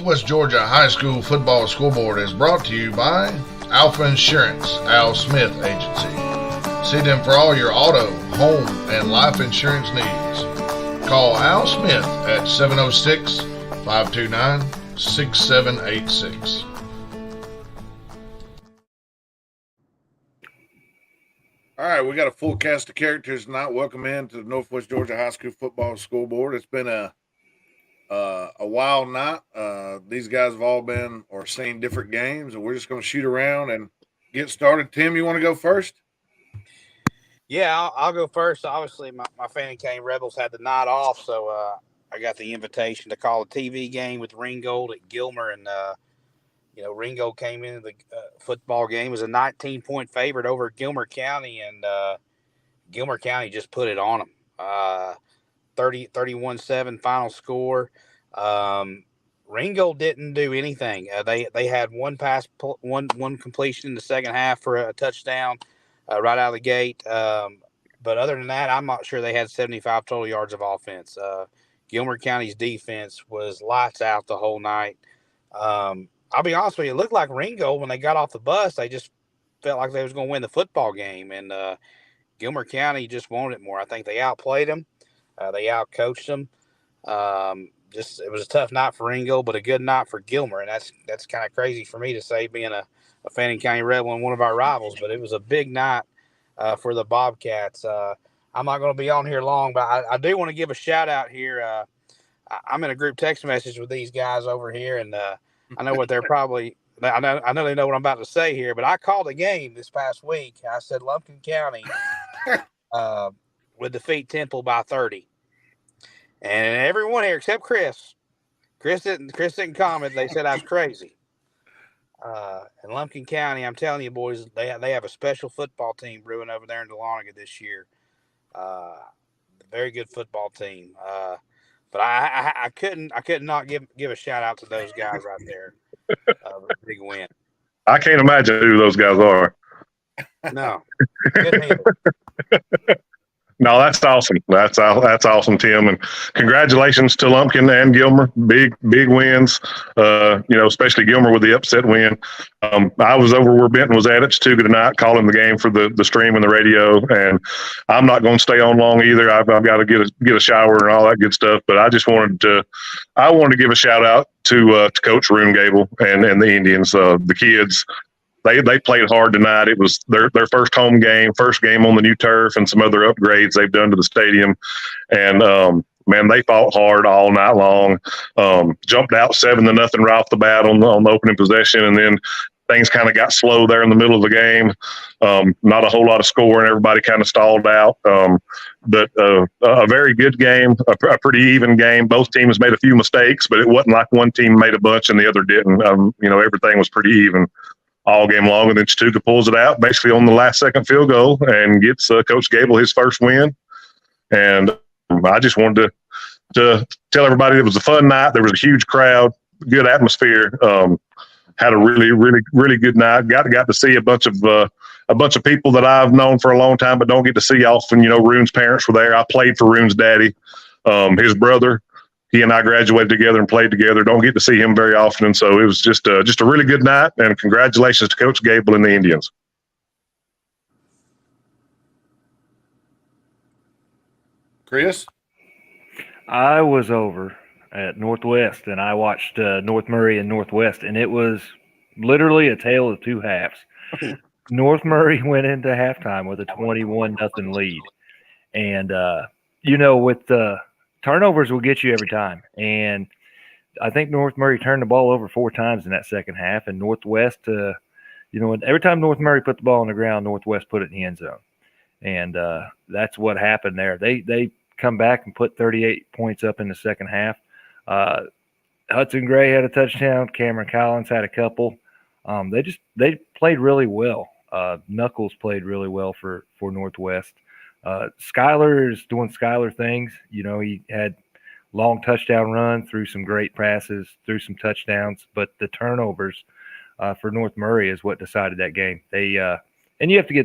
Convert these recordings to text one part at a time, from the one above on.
Northwest Georgia High School Football Scoreboard is brought to you by Alpha Insurance, Al Smith Agency. See them for all your auto, home, and life insurance needs. Call Al Smith at 706-529-6786. All right, we got a full cast of characters tonight. Welcome in to the Northwest Georgia High School Football Scoreboard. It's been a wild night. These guys have all been or seen different games, and we're just going to shoot around and get started. Tim, you want to go first? Yeah, I'll go first. Obviously, my Fannin County Rebels had the night off, so I got the invitation to call a TV game with Ringgold at Gilmer, and Ringgold came into the football game as a 19-point favorite over Gilmer County, and Gilmer County just put it on them. 31-7 final score. Ringgold didn't do anything. They had one completion in the second half for a touchdown right out of the gate. But other than that, I'm not sure they had 75 total yards of offense. Gilmer County's defense was lights out the whole night. I'll be honest with you, it looked like Ringgold, when they got off the bus, they just felt like they was going to win the football game. And Gilmer County just wanted it more. I think they outplayed them. They outcoached them. It was a tough night for Ringgold, but a good night for Gilmer. And that's kind of crazy for me to say, being a Fannin County Rebel and one of our rivals. But it was a big night for the Bobcats. I'm not going to be on here long, but I do want to give a shout-out here. I'm in a group text message with these guys over here, and I know what they're probably – I know they know what I'm about to say here, but I called a game this past week. I said Lumpkin County would defeat Temple by 30. And everyone here except Chris didn't comment. They said I was crazy. And Lumpkin County, I'm telling you, boys, they have a special football team brewing over there in Dahlonega this year. Very good football team. But I could not give a shout out to those guys right there. Big win. I can't imagine who those guys are. No. Couldn't either. No, that's awesome. That's awesome, Tim, and congratulations to Lumpkin and Gilmer. Big wins. Especially Gilmer with the upset win. I was over where Benton was at Chattanooga tonight, calling the game for the stream and the radio, and I'm not going to stay on long either. I've got to get a shower and all that good stuff. But I just wanted to give a shout out to Coach Rune Gable and the Indians, the kids. They played hard tonight. It was their first home game, first game on the new turf, and some other upgrades they've done to the stadium. And man, they fought hard all night long. Jumped out 7-0 right off the bat on the opening possession, and then things kind of got slow there in the middle of the game. Not a whole lot of scoring. Everybody kind of stalled out. But a very good game, a pretty even game. Both teams made a few mistakes, but it wasn't like one team made a bunch and the other didn't. Everything was pretty even all game long, and then Chattanooga pulls it out basically on the last second field goal and gets Coach Gable his first win. And I just wanted to tell everybody it was a fun night. There was a huge crowd, good atmosphere. Had a really, really, really good night. Got to see a bunch of people that I've known for a long time, but don't get to see often. Rune's parents were there. I played for Rune's daddy, his brother. He and I graduated together and played together. Don't get to see him very often. And so it was just a really good night, and congratulations to Coach Gable and the Indians. Chris? I was over at Northwest, and I watched North Murray and Northwest, and it was literally a tale of two halves. North Murray went into halftime with a 21-0 lead. And, with the turnovers will get you every time. And I think North Murray turned the ball over 4 times in that second half. And Northwest, every time North Murray put the ball on the ground, Northwest put it in the end zone. And that's what happened there. They come back and put 38 points up in the second half. Hudson Gray had a touchdown. Cameron Collins had a couple. They played really well. Knuckles played really well for Northwest. Skyler is doing Skyler things. He had long touchdown run, threw some great passes, threw some touchdowns, but the turnovers for North Murray is what decided that game. And you have to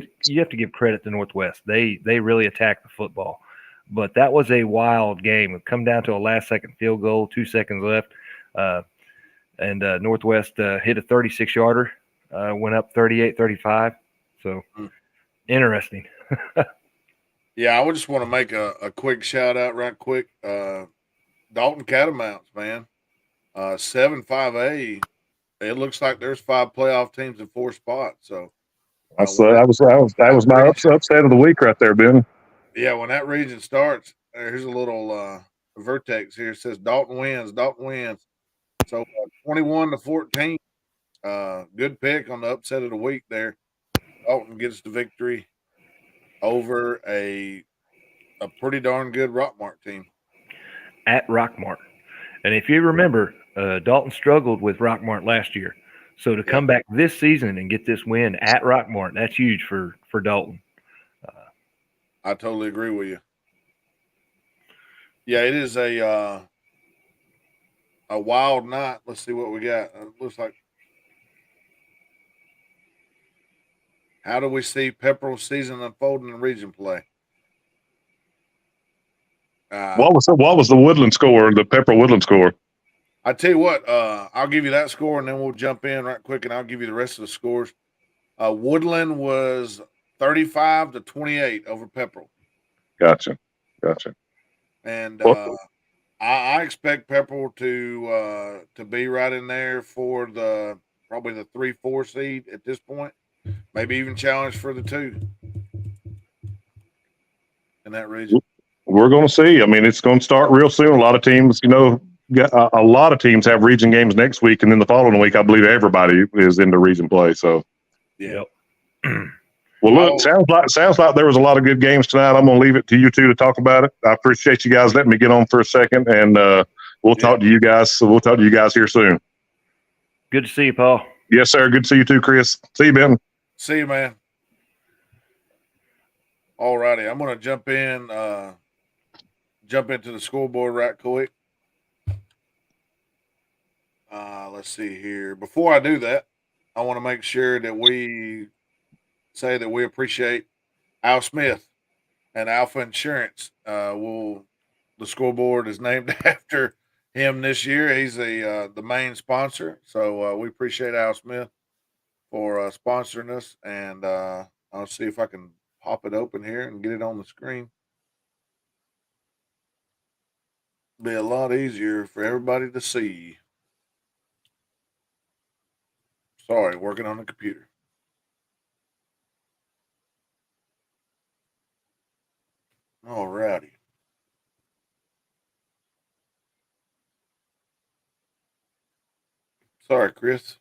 give credit to Northwest. They really attacked the football. But that was a wild game. It come down to a last second field goal, 2 seconds left. and Northwest hit a 36-yarder, went up 38-35. So interesting. Yeah, I would just want to make a quick shout out right quick. Dalton Catamounts, man. 7-5A. It looks like there's 5 playoff teams in 4 spots. So that was my upset of the week right there, Ben. yeah, when that region starts, here's a little vertex here. It says Dalton wins. Dalton wins. So 21-14. Good pick on the upset of the week there. Dalton gets the victory over a pretty darn good Rockmart team. At Rockmart. And if you remember, Dalton struggled with Rockmart last year. So to come back this season and get this win at Rockmart, that's huge for Dalton. I totally agree with you. Yeah, it is a wild night. Let's see what we got. It looks like. How do we see Pepperell's season unfolding in region play? What was the Woodland score? The Pepperell Woodland score? I tell you what, I'll give you that score, and then we'll jump in right quick, and I'll give you the rest of the scores. Woodland was 35-28 over Pepperell. Gotcha. And I expect Pepperell to be right in there for probably the 3-4 seed at this point. Maybe even challenge for the 2 in that region. We're going to see. I mean, it's going to start real soon. A lot of teams, a lot of teams have region games next week, and then the following week, I believe everybody is into region play. So, yeah. Well, look, sounds like there was a lot of good games tonight. I'm going to leave it to you two to talk about it. I appreciate you guys letting me get on for a second, and we'll talk to you guys. So we'll talk to you guys here soon. Good to see you, Paul. Yes, sir. Good to see you too, Chris. See you, Ben. See you, man. All righty. I'm going to jump into the scoreboard right quick. Let's see here. Before I do that, I want to make sure that we say that we appreciate Al Smith and Alpha Insurance. The scoreboard is named after him this year. He's the main sponsor. So we appreciate Al Smith for sponsoring us. And I'll see if I can pop it open here and get it on the screen. Be a lot easier for everybody to see. Sorry, working on the computer. All righty. Sorry, Chris.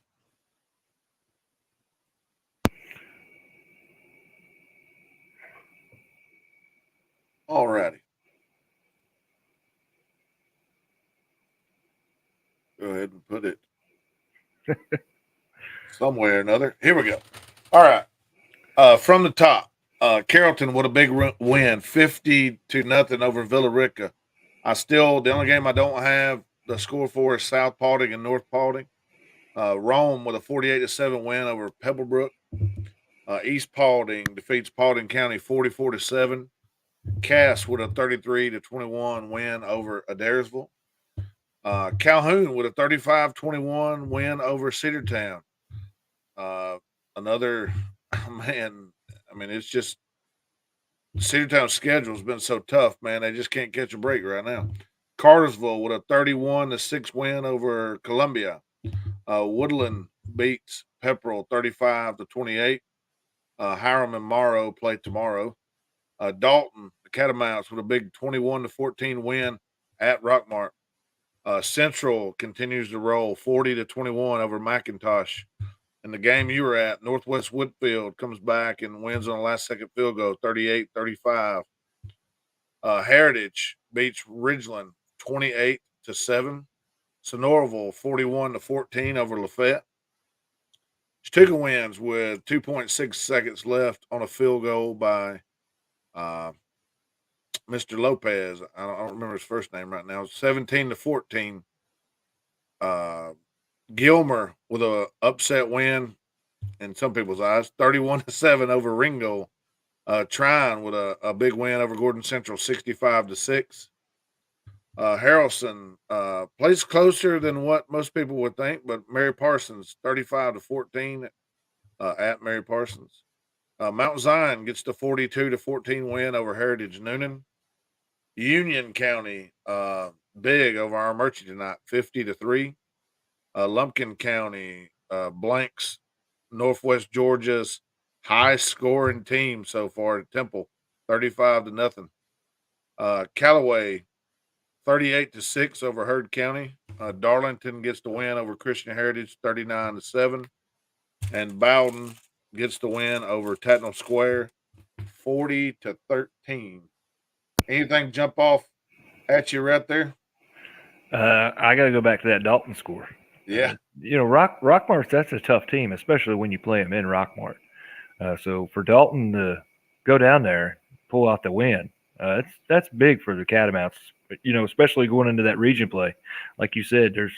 All righty. Go ahead and put it somewhere or another. Here we go. All right. From the top, Carrollton with a big win, 50-0 over Villa Rica. The only game I don't have the score for is South Paulding and North Paulding. Rome with a 48-7 win over Pebblebrook. East Paulding defeats Paulding County 44-7. Cass with a 33-21 win over Adairsville. Calhoun with a 35-21 win over Cedartown. It's just Cedartown's schedule has been so tough, man. They just can't catch a break right now. Cartersville with a 31-6 win over Columbia. Woodland beats Pepperell 35-28. Hiram and Morrow play tomorrow. Dalton, the Catamounts, with a big 21-14 win at Rockmart. Central continues to roll 40-21 over McIntosh. In the game you were at, Northwest Woodfield comes back and wins on a last-second field goal, 38-35. Heritage beats Ridgeland 28-7. Sonoraville 41-14 over Lafayette. Chattooga wins with 2.6 seconds left on a field goal by Mr. Lopez. I don't remember his first name right now. 17-14. Gilmer with a upset win in some people's eyes, 31-7 over Ringo. Trine with a big win over Gordon Central, 65-6. Harrelson plays closer than what most people would think, but Mary Parsons 35-14 at Mary Parsons. Mount Zion gets the 42-14 win over Heritage Noonan. Union County big over our Armuchee tonight, 50-3. Lumpkin County blanks Northwest Georgia's high scoring team so far at Temple, 35-0. Callaway 38-6 over Heard County. Darlington gets the win over Christian Heritage, 39-7. And Bowden gets the win over Tatnall Square, 40-13. Anything jump off at you right there? I got to go back to that Dalton score. Yeah. Rockmart, that's a tough team, especially when you play them in Rockmart. So for Dalton to go down there, pull out the win, that's big for the Catamounts. But, especially going into that region play. Like you said, there's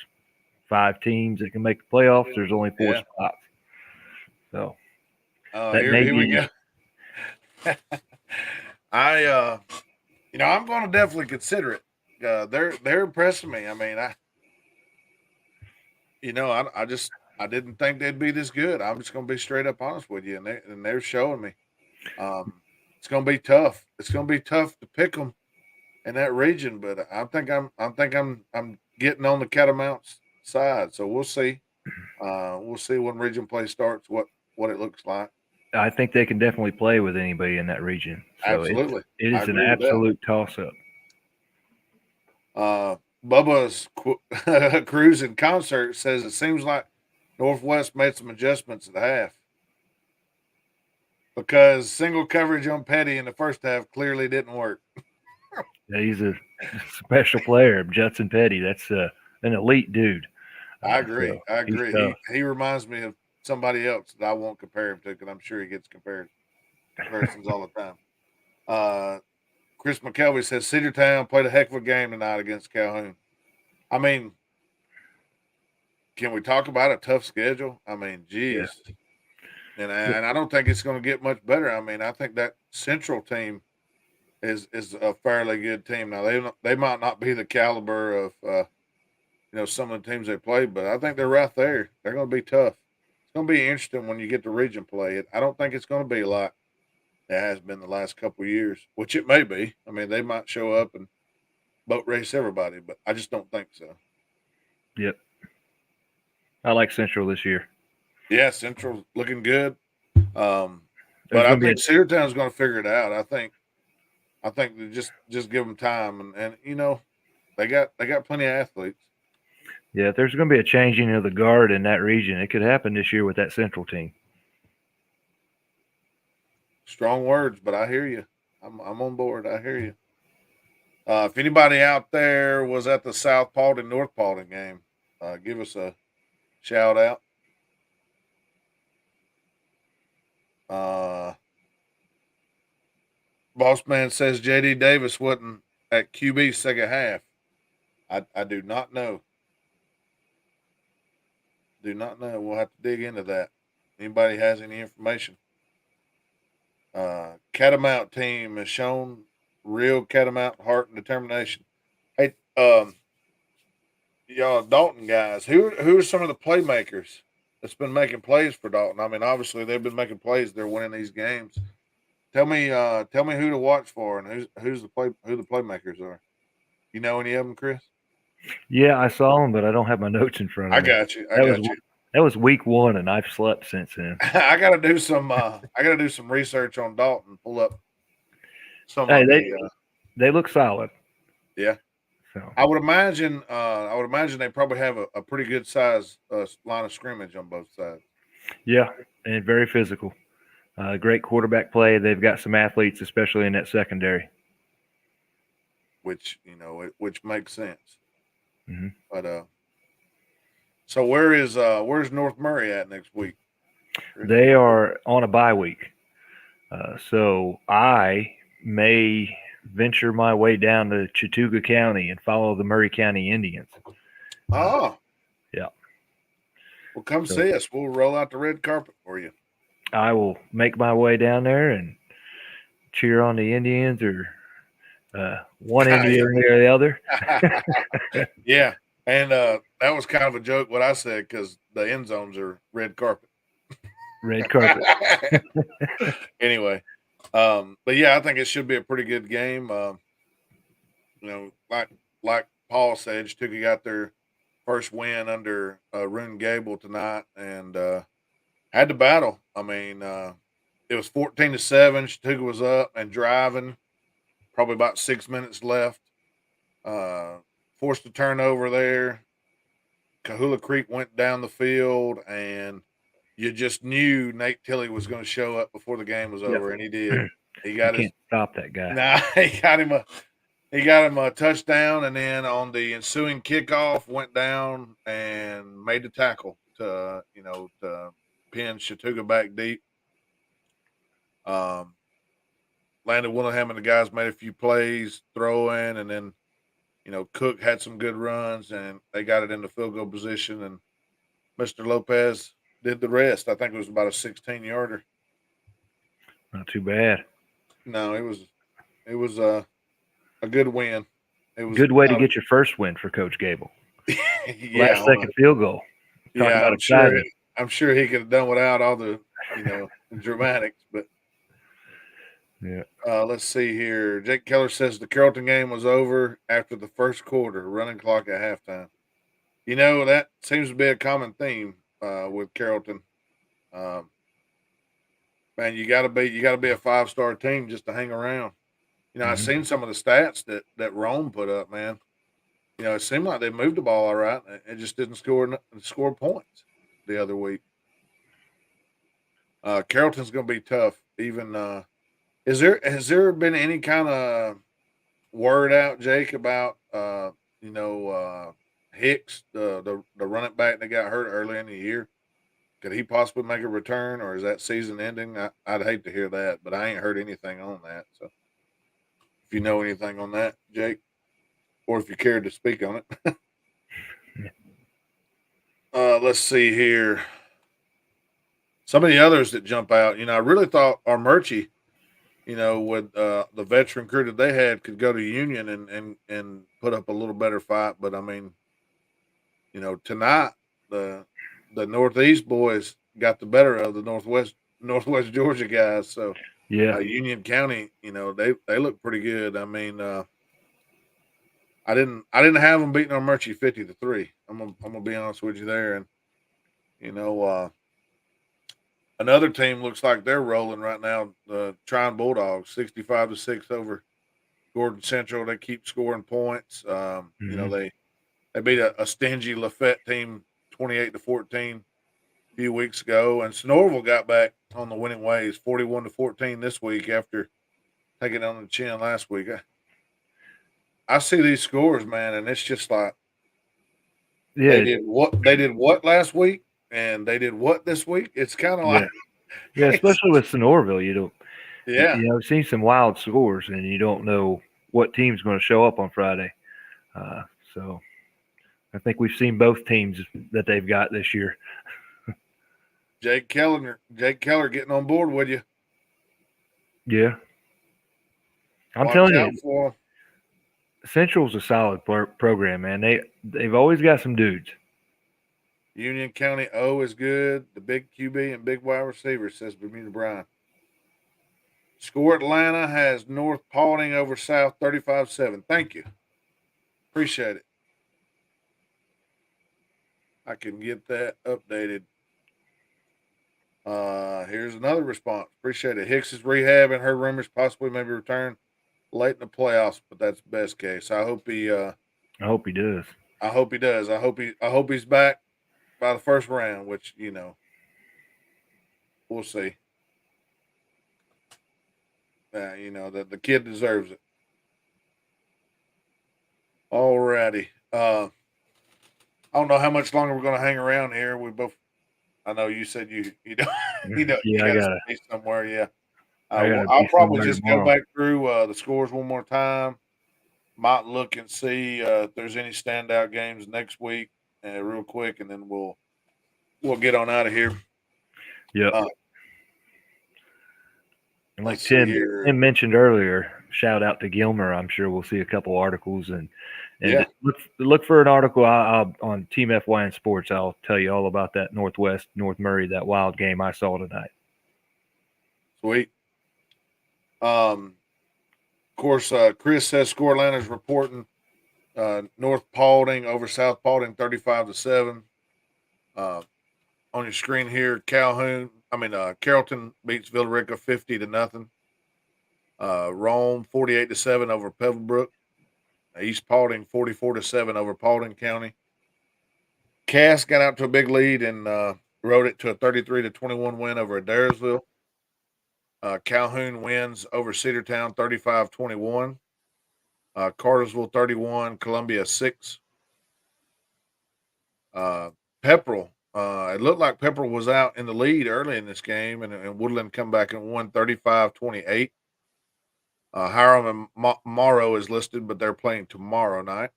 5 teams that can make the playoffs. There's only 4 spots. So here we go. I'm going to definitely consider it. They're impressing me. I mean, I didn't think they'd be this good. I'm just going to be straight up honest with you, and they're showing me. It's going to be tough. It's going to be tough to pick them in that region, but I think I'm getting on the Catamounts side. So we'll see. We'll see when region play starts what it looks like. I think they can definitely play with anybody in that region. So Absolutely, it is an absolute toss-up. Bubba's cruise in concert says it seems like Northwest made some adjustments at the half because single coverage on Petty in the first half clearly didn't work. Yeah, he's a special player, Judson Petty. That's an elite dude. I agree. He reminds me of somebody else that I won't compare him to because I'm sure he gets comparisons all the time. Chris McKelvey says Cedartown played a heck of a game tonight against Calhoun. I mean, can we talk about a tough schedule? I mean, geez. Yeah. And I don't think it's going to get much better. I mean, I think that Central team is a fairly good team. Now they might not be the caliber of some of the teams they played, but I think they're right there. They're going to be tough. It's going to be interesting when you get to region play. I don't think it's going to be a lot. It has been the last couple of years, which it may be. I mean, they might show up and boat race everybody, but I just don't think so. Yep. I like Central this year. Yeah, Central's looking good. But I think Cedartown's going to figure it out. I think they just give them time, and they got plenty of athletes. Yeah, if there's going to be a changing of the guard in that region, it could happen this year with that Central team. Strong words, but I hear you. I'm on board. I hear you. If anybody out there was at the South Paulding, North Paulding game, give us a shout out. Boss Man says JD Davis wasn't at QB second half. I do not know. We'll have to dig into that. Anybody has any information? Catamount team has shown real Catamount heart and determination. Hey, y'all Dalton guys, who are some of the playmakers that's been making plays for Dalton? I mean, obviously they've been making plays. They're winning these games. Tell me who to watch for and who the playmakers are. You know any of them, Chris? Yeah, I saw them, but I don't have my notes in front of me. I got you. That was week 1, and I've slept since then. I got to do some research on Dalton. Pull up some. They look solid. Yeah. So I would imagine they probably have a pretty good size line of scrimmage on both sides. Yeah, and very physical. Great quarterback play. They've got some athletes, especially in that secondary. Which makes sense. Mm-hmm. But so where's North Murray at next week? They are on a bye week. So I may venture my way down to Chattooga County and follow the Murray County Indians. Oh. Yeah. Well, come see us. We'll roll out the red carpet for you. I will make my way down there and cheer on the Indians or one end here and the other. Yeah, and that was kind of a joke what I said because the end zones are red carpet. Red carpet. Anyway, but yeah, I think it should be a pretty good game. Like Paul said, Chattooga got their first win under Roon Gable tonight, and had to battle. I mean, it was 14-7. Chattooga was up and driving. Probably about 6 minutes left. Forced a turnover there. Kahula Creek went down the field, and you just knew Nate Tilley was going to show up before the game was over, and he did. He got can't stop that guy. Nah, he got him a touchdown, and then on the ensuing kickoff, went down and made the tackle to pin Chattooga back deep. Landon Willingham and the guys made a few plays throwing, and then Cook had some good runs, and they got it into field goal position, and Mr. Lopez did the rest. I think it was about a 16-yarder. Not too bad. No, it was a good win. It was good way to get your first win for Coach Gable. Yeah, last second field goal. Yeah, I'm sure he could have done without all the dramatics, but yeah. Let's see here. Jake Keller says the Carrollton game was over after the first quarter, running clock at halftime. That seems to be a common theme with Carrollton. Man, you gotta be a 5-star team just to hang around. I've seen some of the stats that Rome put up, man. It seemed like they moved the ball all right. It just didn't score points the other week. Carrollton's going to be tough. Even has there been any kind of word out, Jake, about Hicks, the running back that got hurt early in the year? Could he possibly make a return, or is that season ending? I'd hate to hear that, but I ain't heard anything on that. So, if you know anything on that, Jake, or if you cared to speak on it. Let's see here. Some of the others that jump out, I really thought our Murchie, with the veteran crew that they had, could go to Union and put up a little better fight. But I mean, tonight the Northeast boys got the better of the Northwest Georgia guys. So yeah, Union County, they look pretty good. I mean, I didn't have them beating our Murchie 50-3. I'm gonna be honest with you there, and another team looks like they're rolling right now. The Trine Bulldogs, 65-6 over Gordon Central. They keep scoring points. They beat a stingy Lafette team 28-14 a few weeks ago, and Sonoraville got back on the winning ways, 41-14 this week after taking it on the chin last week. I see these scores, man, and it's just like they did what last week, and they did what this week. It's kind of like especially with Sonoraville, I've seen some wild scores, and you don't know what team's going to show up on Friday. So I think we've seen both teams that they've got this year. Jake Keller getting on board with you. Yeah, I'm telling you. Central's a solid program, man. They've always got some dudes. Union County O is good. The big QB and big wide receiver, says Bermuda Bryan. Score Atlanta has North Paulding over South 35-7. Thank you. Appreciate it. I can get that updated. Here's another response. Appreciate it. Hicks is rehab and her rumors possibly maybe return late in the playoffs, but that's best case. I hope he does. I hope he does. I hope he's back by the first round, which we'll see. The kid deserves it. Alrighty. I don't know how much longer we're going to hang around here. I know you said you don't. You got to stay somewhere. Yeah. I'll probably just go back through the scores one more time. Might look and see if there's any standout games next week, real quick, and then we'll get on out of here. Yep. And like Tim mentioned earlier, shout out to Gilmer. I'm sure we'll see a couple articles and Yeah. look for an article on Team FYN Sports. I'll tell you all about that Northwest North Murray, that wild game I saw tonight. Sweet. Of course, Chris says Scoreland reporting North Paulding over South Paulding 35-7. On your screen here, Carrollton beats Villarica 50-0. Rome 48-7 over Pebblebrook. East Paulding 44-7 over Paulding County. Cass got out to a big lead and rode it to a 33-21 win over Adairsville. Calhoun wins over Cedartown 35-21. Cartersville 31, Columbia 6. Pepperell, it looked like Pepperell was out in the lead early in this game, and Woodland come back and won 35-28. Hiram and Morrow is listed, but they're playing tomorrow night.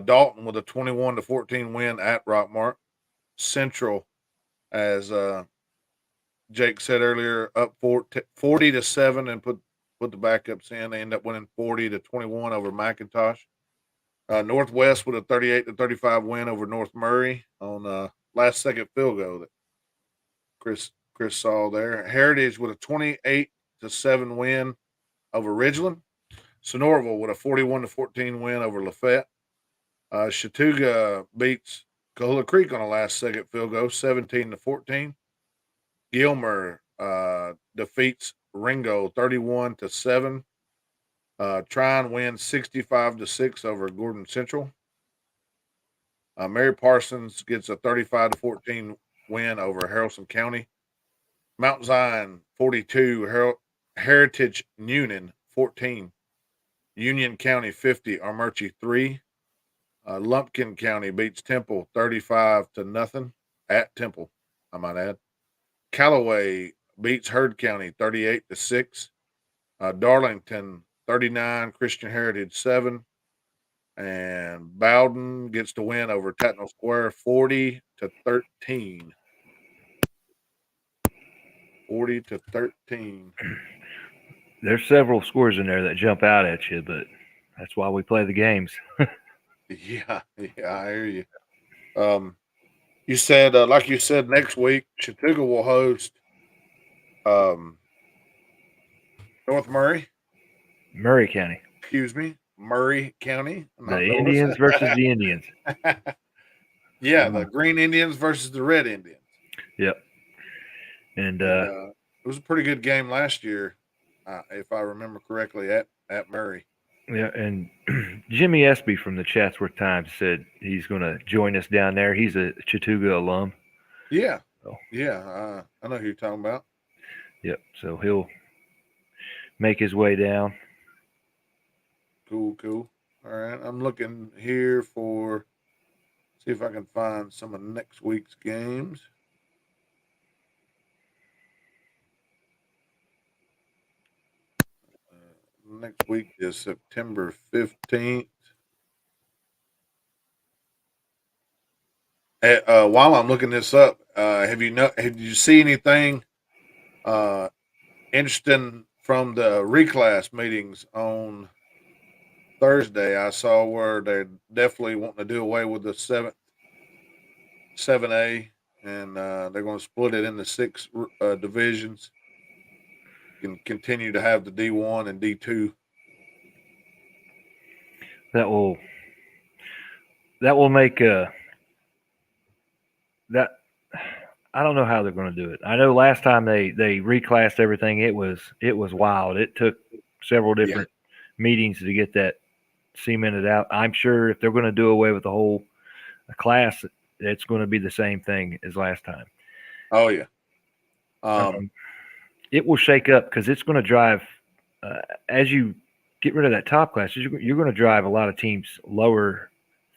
Dalton with a 21-14 win at Rockmart. Central, as Jake said earlier, up 40-7 and put the backups in. They end up winning 40-21 over McIntosh. Northwest with a 38-35 win over North Murray on last second field goal that Chris saw there. Heritage with a 28-7 win over Ridgeland. Sonoraville with a 41-14 win over Lafayette. Chattooga beats Kahula Creek on a last second field goal, 17-14. Gilmer defeats Ringo 31-7. Tryon wins 65-6 over Gordon Central. Mary Parsons gets a 35-14 win over Haralson County. Mount Zion 42, Heritage Union 14. Union County 50, Armurchie 3. Lumpkin County beats Temple 35-0 at Temple, I might add. Callaway beats Heard County 38-6. Darlington 39, Christian Heritage 7. And Bowden gets the win over Tatnall Square 40-13. 40-13. There's several scores in there that jump out at you, but that's why we play the games. Yeah, I hear you. You said, like you said, next week Chattooga will host North Murray. Murray County. Excuse me, Murray County. The Indians versus the Indians. Yeah, the Green Indians versus the Red Indians. Yep. And it was a pretty good game last year, if I remember correctly, at Murray. Yeah, and Jimmy Espy from the Chatsworth Times said he's going to join us down there. He's a Chattooga alum. Yeah. So. Yeah, I know who you're talking about. Yep, so he'll make his way down. Cool. All right, I'm looking here for, see if I can find some of next week's games. Next week is September 15th. While I'm looking this up, have you see anything interesting from the reclass meetings on Thursday? I saw where they're definitely wanting to do away with the 7A, and they're going to split it into 6 divisions. Can continue to have the D1 and D2. That will make that. I don't know how they're going to do it. I know last time they reclassed everything, it was wild. It took several different meetings to get that cemented out. I'm sure if they're going to do away with the whole class, it's going to be the same thing as last time. Oh yeah. It will shake up because it's going to drive as you get rid of that top class. You're going to drive a lot of teams lower.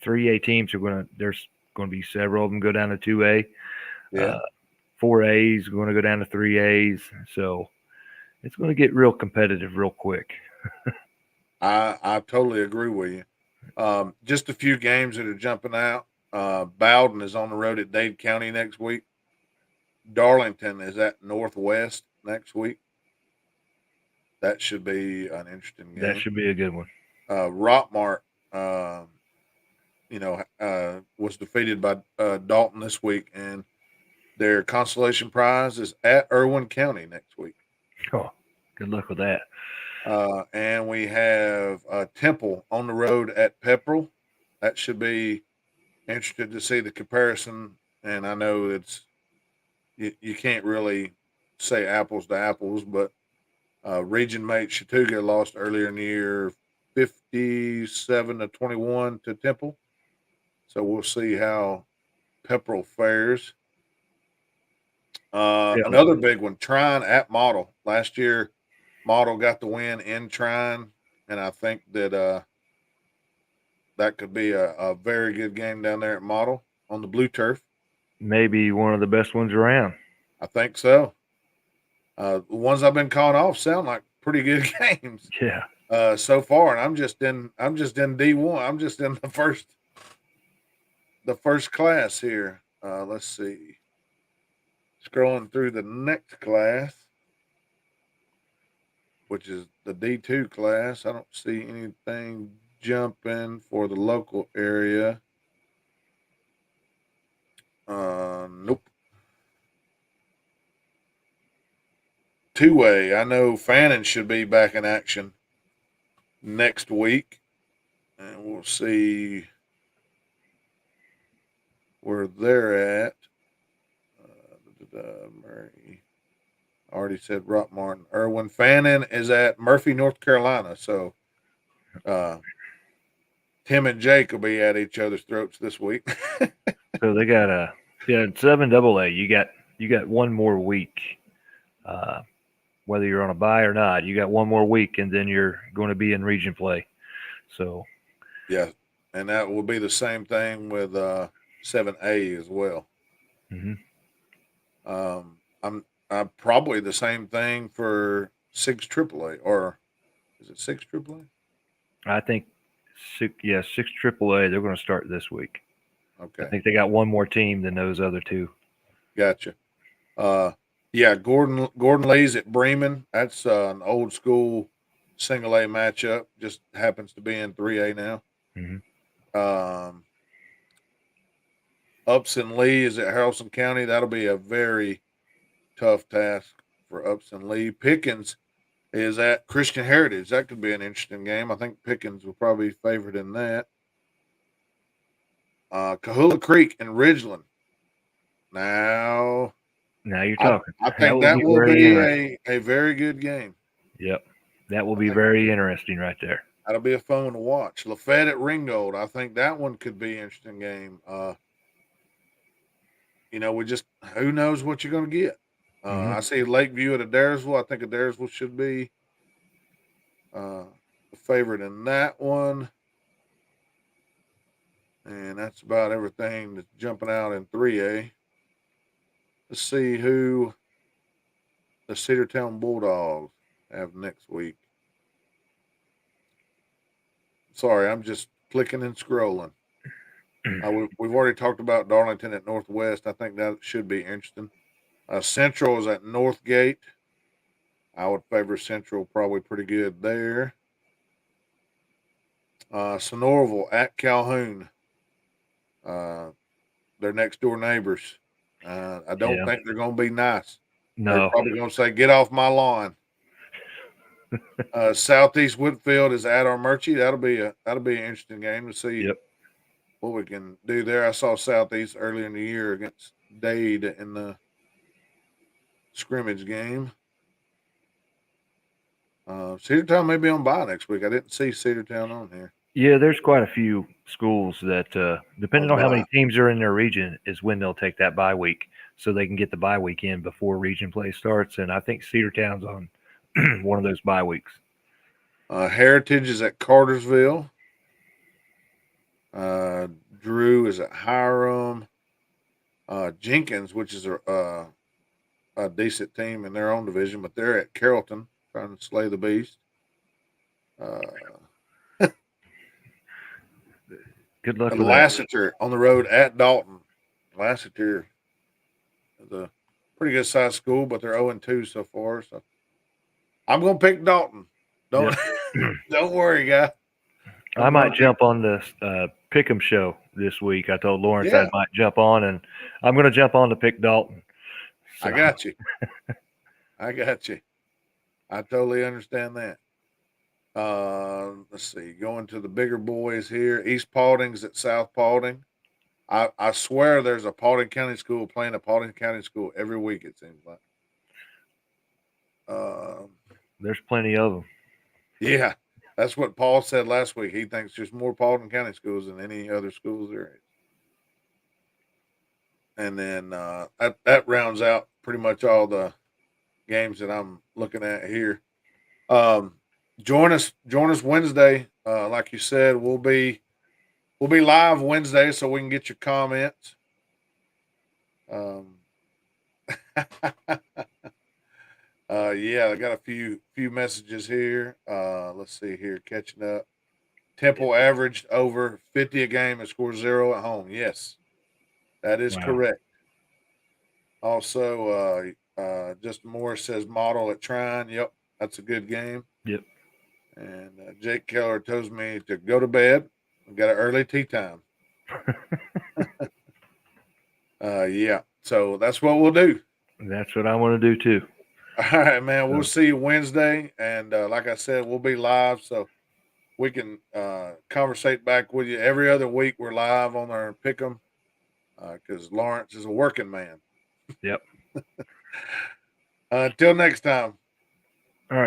3A teams there's going to be several of them go down to 2A. Yeah. 4A's going to go down to 3A's. So it's going to get real competitive real quick. I totally agree with you. Just a few games that are jumping out. Bowden is on the road at Dade County next week. Darlington is at Northwest next week. That should be an interesting game. That should be a good one. Rockmart, was defeated by Dalton this week, and their consolation prize is at Irwin County next week. Oh, good luck with that. And we have Temple on the road at Pepperell. That should be interested to see the comparison. And I know you can't really say apples to apples, but region mate Chattooga lost earlier in the year 57-21 to Temple. So we'll see how Pepperell fares. Another big one, Trine at Model. Last year, Model got the win in Trine, and I think that that could be a very good game down there at Model on the blue turf. Maybe one of the best ones around. I think so. The ones I've been calling off sound like pretty good games. Yeah. So far, and I'm just in D1. I'm just in the first class here. Let's see. Scrolling through the next class, which is the D2 class. I don't see anything jumping for the local area. Nope. Two-way. I know Fannin should be back in action next week, and we'll see where they're at. Murray. I already said Rock Martin. Irwin. Fannin is at Murphy, North Carolina. So Tim and Jake will be at each other's throats this week. So they got 7AA. You got one more week. Whether you're on a bye or not, you got one more week, and then you're going to be in region play. So yeah, and that will be the same thing with 7A as well. Mm-hmm. I'm probably the same thing for 6 AAA, or is it 6 AAA? I think 6 AAA. They're going to start this week. Okay. I think they got one more team than those other two. Gotcha. Gordon Lee's at Bremen. That's an old school single A matchup. Just happens to be in 3A now. Mm-hmm. Upson Lee is at Haralson County. That'll be a very tough task for Upson Lee. Pickens is at Christian Heritage. That could be an interesting game. I think Pickens will probably be favored in that. Kahula Creek and Ridgeland. Now you're talking. I think that will be a very good game. Yep. That will be very interesting right there. That'll be a fun one to watch. Lafayette at Ringgold. I think that one could be an interesting game. Who knows what you're going to get. I see Lakeview at Adairsville. I think Adairsville should be the favorite in that one. And that's about everything that's jumping out in 3A. Let's see who the Cedartown Bulldogs have next week. Sorry, I'm just clicking and scrolling. We've already talked about Darlington at Northwest. I think that should be interesting. Central is at Northgate. I would favor Central, probably pretty good there. Sonoraville at Calhoun. They're next door neighbors. I don't think they're going to be nice. No. They're probably going to say, "Get off my lawn." Southeast Woodfield is at Armurchie. That'll be an interesting game to see what we can do there. I saw Southeast earlier in the year against Dade in the scrimmage game. Cedartown may be on bye next week. I didn't see Cedartown on here. Yeah, there's quite a few schools that, depending on how many teams are in their region, is when they'll take that bye week, so they can get the bye week in before region play starts. And I think Cedartown's on one of those bye weeks. Heritage is at Cartersville. Drew is at Hiram. Jenkins, which is a decent team in their own division, but they're at Carrollton trying to slay the beast. Good luck and with Lassiter on the road at Dalton. Lassiter is a pretty good sized school, but they're 0-2 so far. So I'm gonna pick Dalton. Don't don't worry, guy. I might jump on the Pick'em show this week. I told Lawrence I might jump on, and I'm going to jump on to pick Dalton. So. I got you. I got you. I totally understand that. Let's see. Going to the bigger boys here. East Paulding's at South Paulding. I swear there's a Paulding County school playing a Paulding County school every week, it seems like. There's plenty of them. Yeah. That's what Paul said last week. He thinks there's more Paulding County schools than any other schools there is. And then that rounds out pretty much all the games that I'm looking at here. Join us Wednesday. Like you said, we'll be live Wednesday so we can get your comments. Yeah, I got a few messages here. Let's see here, catching up. Temple averaged over 50 a game and scored 0 at home. Yes, that is correct. Also, Justin Morris says model at Trine. Yep, that's a good game. Yep. And Jake Keller tells me to go to bed. We've got an early tea time. Yeah, so that's what we'll do. That's what I want to do too. All right, man. We'll see you Wednesday. And like I said, we'll be live. So we can conversate back with you. Every other week we're live on our Pick'em because Lawrence is a working man. Yep. Until next time. All right.